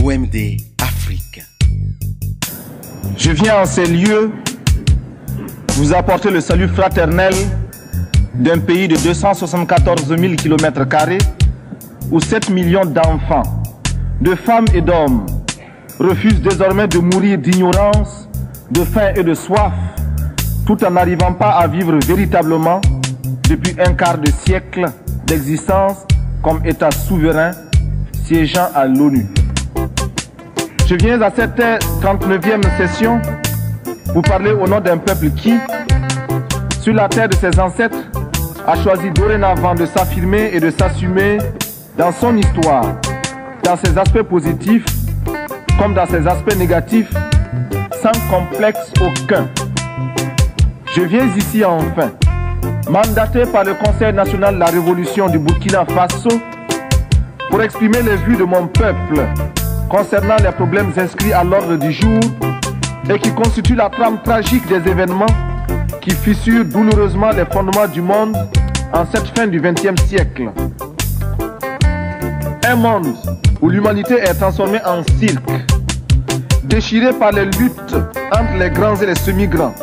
OMD Afrique. Je viens en ces lieux vous apporter le salut fraternel d'un pays de 274 000 km² où 7 millions d'enfants, de femmes et d'hommes refusent désormais de mourir d'ignorance, de faim et de soif, tout en n'arrivant pas à vivre véritablement depuis un quart de siècle d'existence comme État souverain siégeant à l'ONU. Je viens à cette 39e session vous parler au nom d'un peuple qui, sur la terre de ses ancêtres, a choisi dorénavant de s'affirmer et de s'assumer dans son histoire, dans ses aspects positifs comme dans ses aspects négatifs, sans complexe aucun. Je viens ici enfin, mandaté par le Conseil national de la Révolution du Burkina Faso, pour exprimer les vues de mon peuple concernant les problèmes inscrits à l'ordre du jour et qui constituent la trame tragique des événements qui fissurent douloureusement les fondements du monde en cette fin du XXe siècle. Un monde où l'humanité est transformée en cirque, déchirée par les luttes entre les grands et les semi-grands,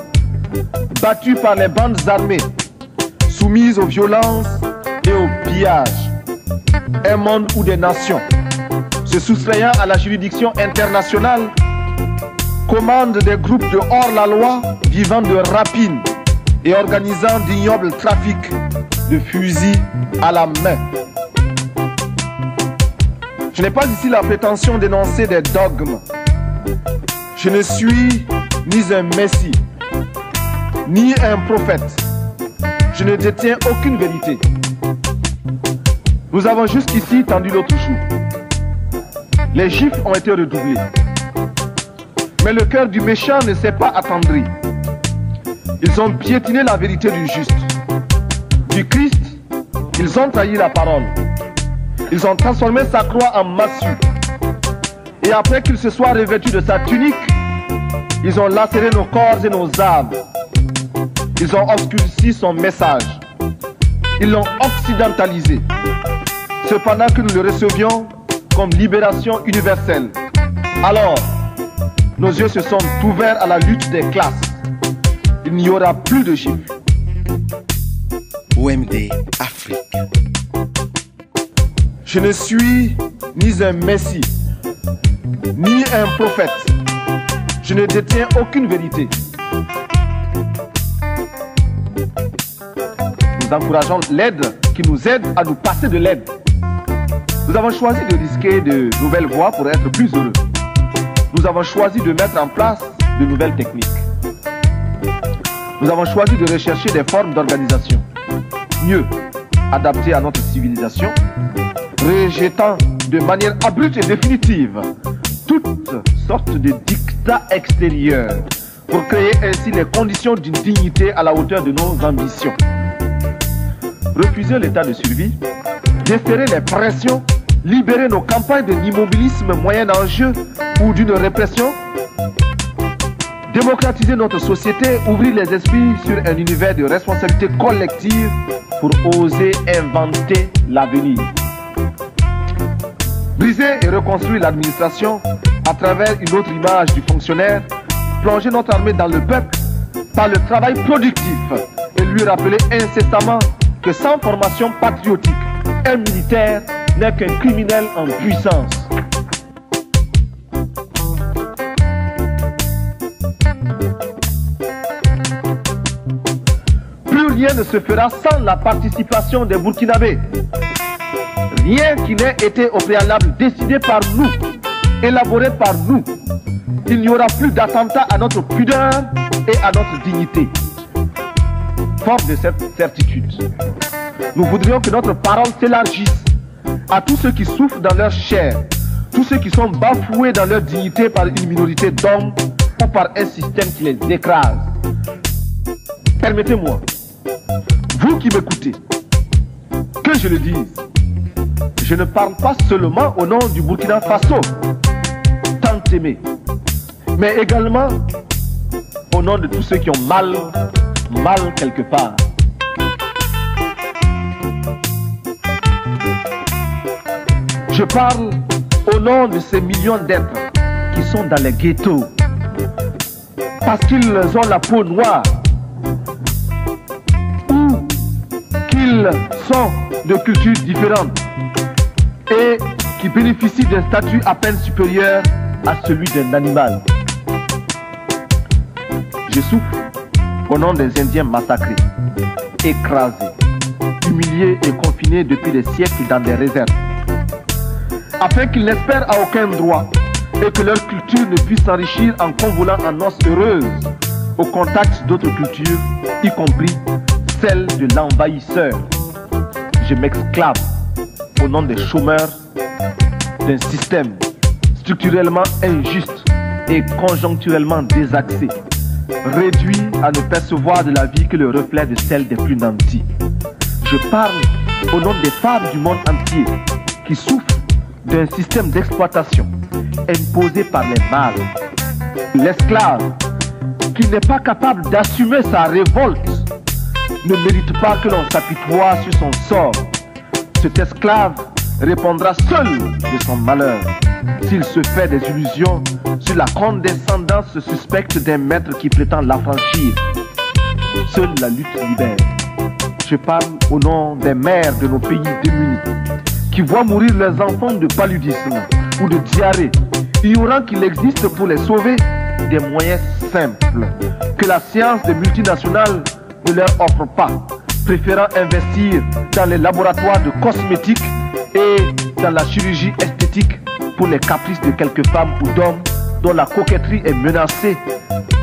battue par les bandes armées, soumise aux violences et aux pillages. Un monde où des nations, se soustrayant à la juridiction internationale, commandent des groupes de hors-la-loi vivant de rapines et organisant d'ignobles trafics de fusils à la main. Je n'ai pas ici la prétention d'énoncer des dogmes. Je ne suis ni un messie, ni un prophète. Je ne détiens aucune vérité. Nous avons jusqu'ici tendu l'autre jour. Les gifles ont été redoublés. Mais le cœur du méchant ne s'est pas attendri. Ils ont piétiné la vérité du juste. Du Christ, ils ont trahi la parole. Ils ont transformé sa croix en massue. Et après qu'il se soit revêtu de sa tunique, ils ont lacéré nos corps et nos âmes. Ils ont obscurci son message. Ils l'ont occidentalisé. Cependant que nous le recevions comme libération universelle. Alors, nos yeux se sont ouverts à la lutte des classes. Il n'y aura plus de gifles. OMD Afrique. Je ne suis ni un messie, ni un prophète. Je ne détiens aucune vérité. Nous encourageons l'aide qui nous aide à nous passer de l'aide. Nous avons choisi de risquer de nouvelles voies pour être plus heureux. Nous avons choisi de mettre en place de nouvelles techniques. Nous avons choisi de rechercher des formes d'organisation mieux adaptées à notre civilisation, rejetant de manière abrupte et définitive toutes sortes de dictats extérieurs pour créer ainsi les conditions d'une dignité à la hauteur de nos ambitions. Refuser l'état de survie, déferrer les pressions, libérer nos campagnes de l'immobilisme moyen enjeu ou d'une répression, démocratiser notre société, ouvrir les esprits sur un univers de responsabilité collective pour oser inventer l'avenir. Briser et reconstruire l'administration à travers une autre image du fonctionnaire, plonger notre armée dans le peuple par le travail productif et lui rappeler incessamment que sans formation patriotique, un militaire n'est qu'un criminel en puissance. Plus rien ne se fera sans la participation des Burkinabés. Rien qui n'ait été au préalable décidé par nous, élaboré par nous. Il n'y aura plus d'attentat à notre pudeur et à notre dignité. Fort de cette certitude, nous voudrions que notre parole s'élargisse à tous ceux qui souffrent dans leur chair, tous ceux qui sont bafoués dans leur dignité par une minorité d'hommes ou par un système qui les écrase. Permettez-moi, vous qui m'écoutez, que je le dise, je ne parle pas seulement au nom du Burkina Faso, tant aimé, mais également au nom de tous ceux qui ont mal quelque part. Je parle au nom de ces millions d'êtres qui sont dans les ghettos parce qu'ils ont la peau noire ou qu'ils sont de cultures différentes et qui bénéficient d'un statut à peine supérieur à celui d'un animal. Je souffre au nom des Indiens massacrés, écrasés, humiliés et confinés depuis des siècles dans des réserves, afin qu'ils n'espèrent à aucun droit et que leur culture ne puisse s'enrichir en convolant en noces heureuses au contact d'autres cultures, y compris celle de l'envahisseur. Je m'esclave au nom des chômeurs d'un système structurellement injuste et conjoncturellement désaxé, réduit à ne percevoir de la vie que le reflet de celle des plus nantis. Je parle au nom des femmes du monde entier qui souffrent d'un système d'exploitation imposé par les mâles. L'esclave qui n'est pas capable d'assumer sa révolte ne mérite pas que l'on s'apitoie sur son sort. Cet esclave répondra seul de son malheur s'il se fait des illusions sur la condescendance suspecte d'un maître qui prétend l'affranchir. Seule la lutte libère. Je parle au nom des mères de nos pays démunis qui voient mourir leurs enfants de paludisme ou de diarrhée, ignorant qu'il existe pour les sauver des moyens simples que la science des multinationales ne leur offre pas, préférant investir dans les laboratoires de cosmétiques et dans la chirurgie esthétique pour les caprices de quelques femmes ou d'hommes dont la coquetterie est menacée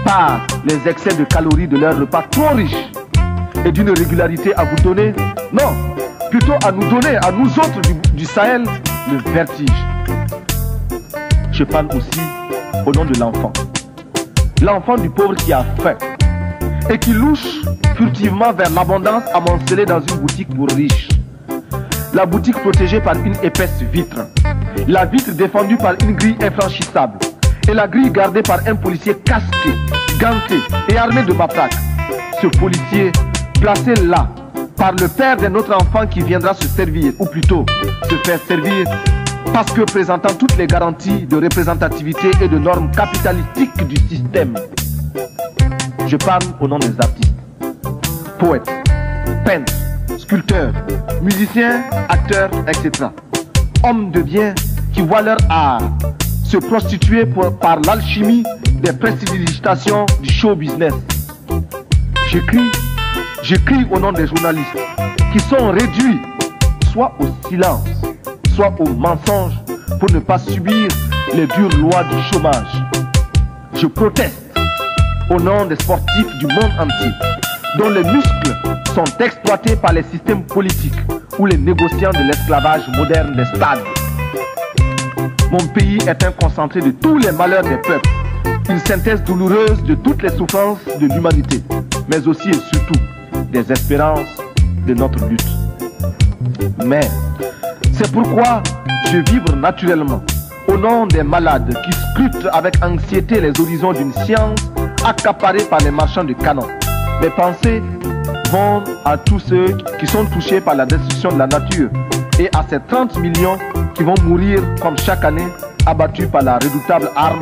par les excès de calories de leurs repas trop riches et d'une régularité à vous donner, non, plutôt à nous donner, à nous autres du Sahel, le vertige. Je parle aussi au nom de l'enfant. L'enfant du pauvre qui a faim et qui louche furtivement vers l'abondance amoncelée dans une boutique pour riches. La boutique protégée par une épaisse vitre. La vitre défendue par une grille infranchissable. Et la grille gardée par un policier casqué, ganté et armé de matraques. Ce policier, placé là par le père d'un autre enfant qui viendra se servir, ou plutôt se faire servir, parce que présentant toutes les garanties de représentativité et de normes capitalistiques du système. Je parle au nom des artistes, poètes, peintres, sculpteurs, musiciens, acteurs, etc. Hommes de bien qui voient leur art se prostituer par l'alchimie des prestidigitations du show business. J'écris au nom des journalistes qui sont réduits soit au silence, soit au mensonge pour ne pas subir les dures lois du chômage. Je proteste au nom des sportifs du monde entier dont les muscles sont exploités par les systèmes politiques ou les négociants de l'esclavage moderne des stades. Mon pays est un concentré de tous les malheurs des peuples, une synthèse douloureuse de toutes les souffrances de l'humanité, mais aussi et surtout des espérances de notre lutte. Mais c'est pourquoi je vibre naturellement au nom des malades qui scrutent avec anxiété les horizons d'une science accaparée par les marchands de canons. Mes pensées vont à tous ceux qui sont touchés par la destruction de la nature et à ces 30 millions qui vont mourir comme chaque année abattus par la redoutable arme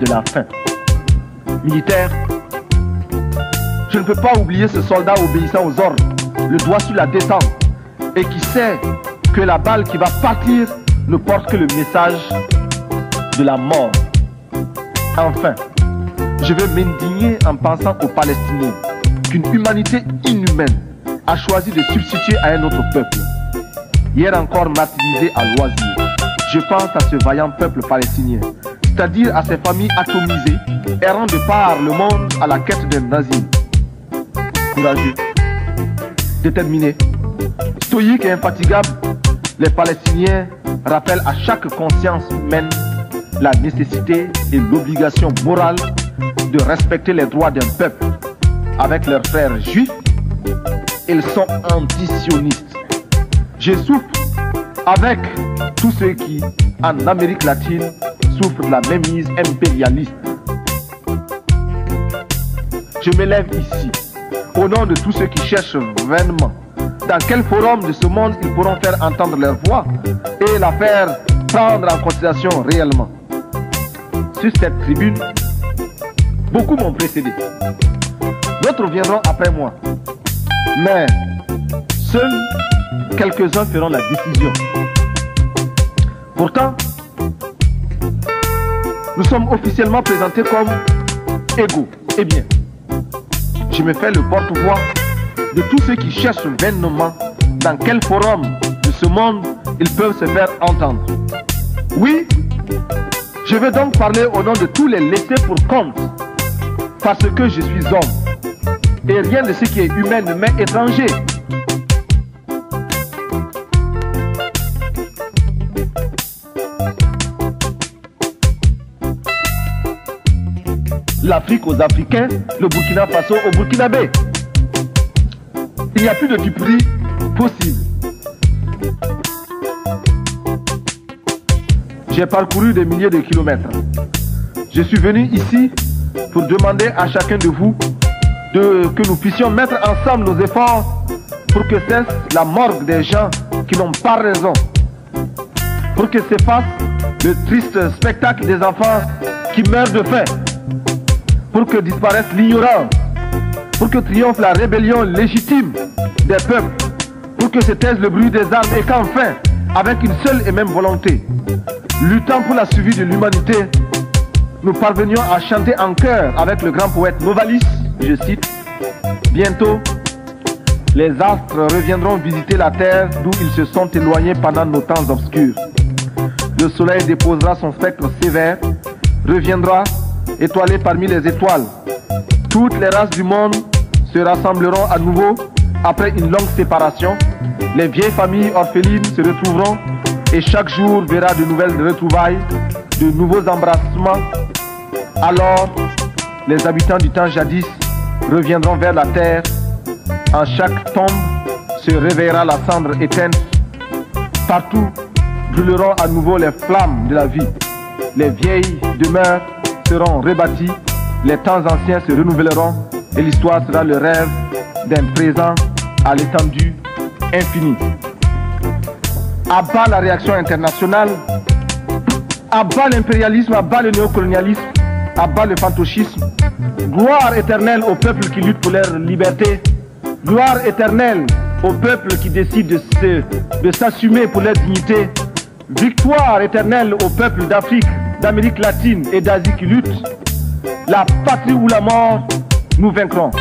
de la faim. Militaire, je ne peux pas oublier ce soldat obéissant aux ordres, le doigt sur la détente, et qui sait que la balle qui va partir ne porte que le message de la mort. Enfin, je veux m'indigner en pensant aux Palestiniens qu'une humanité inhumaine a choisi de substituer à un autre peuple. Hier encore martyrisé à loisir, je pense à ce vaillant peuple palestinien, c'est-à-dire à ces familles atomisées, errant de par le monde à la quête d'un asile. Courageux, déterminés, stoïques et infatigables, les Palestiniens rappellent à chaque conscience humaine la nécessité et l'obligation morale de respecter les droits d'un peuple. Avec leurs frères juifs, ils sont antisionistes. Je souffre avec tous ceux qui, en Amérique latine, souffrent de la mainmise impérialiste. Je m'élève ici, au nom de tous ceux qui cherchent vainement dans quel forum de ce monde ils pourront faire entendre leur voix et la faire prendre en considération réellement. Sur cette tribune, beaucoup m'ont précédé. D'autres viendront après moi. Mais seuls quelques-uns feront la décision. Pourtant, nous sommes officiellement présentés comme égaux. Eh bien, je me fais le porte-voix de tous ceux qui cherchent vainement dans quel forum de ce monde ils peuvent se faire entendre. Oui, je veux donc parler au nom de tous les laissés pour compte, parce que je suis homme, et rien de ce qui est humain ne m'est étranger. L'Afrique aux Africains, le Burkina Faso aux Burkinabés. Il n'y a plus de duperie possible. J'ai parcouru des milliers de kilomètres. Je suis venu ici pour demander à chacun de vous que nous puissions mettre ensemble nos efforts pour que cesse la morgue des gens qui n'ont pas raison. Pour que s'efface le triste spectacle des enfants qui meurent de faim. Pour que disparaisse l'ignorance, pour que triomphe la rébellion légitime des peuples, pour que se taise le bruit des armes et qu'enfin, avec une seule et même volonté, luttant pour la survie de l'humanité, nous parvenions à chanter en chœur avec le grand poète Novalis, je cite, « Bientôt, les astres reviendront visiter la terre d'où ils se sont éloignés pendant nos temps obscurs. Le soleil déposera son spectre sévère, reviendra étoilé parmi les étoiles. Toutes les races du monde se rassembleront à nouveau après une longue séparation. Les vieilles familles orphelines se retrouveront et chaque jour verra de nouvelles retrouvailles, de nouveaux embrassements. Alors, les habitants du temps jadis reviendront vers la terre. En chaque tombe se réveillera la cendre éteinte. Partout brûleront à nouveau les flammes de la vie. Les vieilles demeures seront rebâtis, les temps anciens se renouvelleront et l'histoire sera le rêve d'un présent à l'étendue infinie. À bas la réaction internationale, à bas l'impérialisme, à bas le néocolonialisme, à bas le fantoschisme. Gloire éternelle aux peuples qui luttent pour leur liberté. Gloire éternelle aux peuples qui décident de s'assumer pour leur dignité. Victoire éternelle aux peuples d'Afrique, d'Amérique latine et d'Asie qui luttent. La patrie ou la mort, nous vaincrons.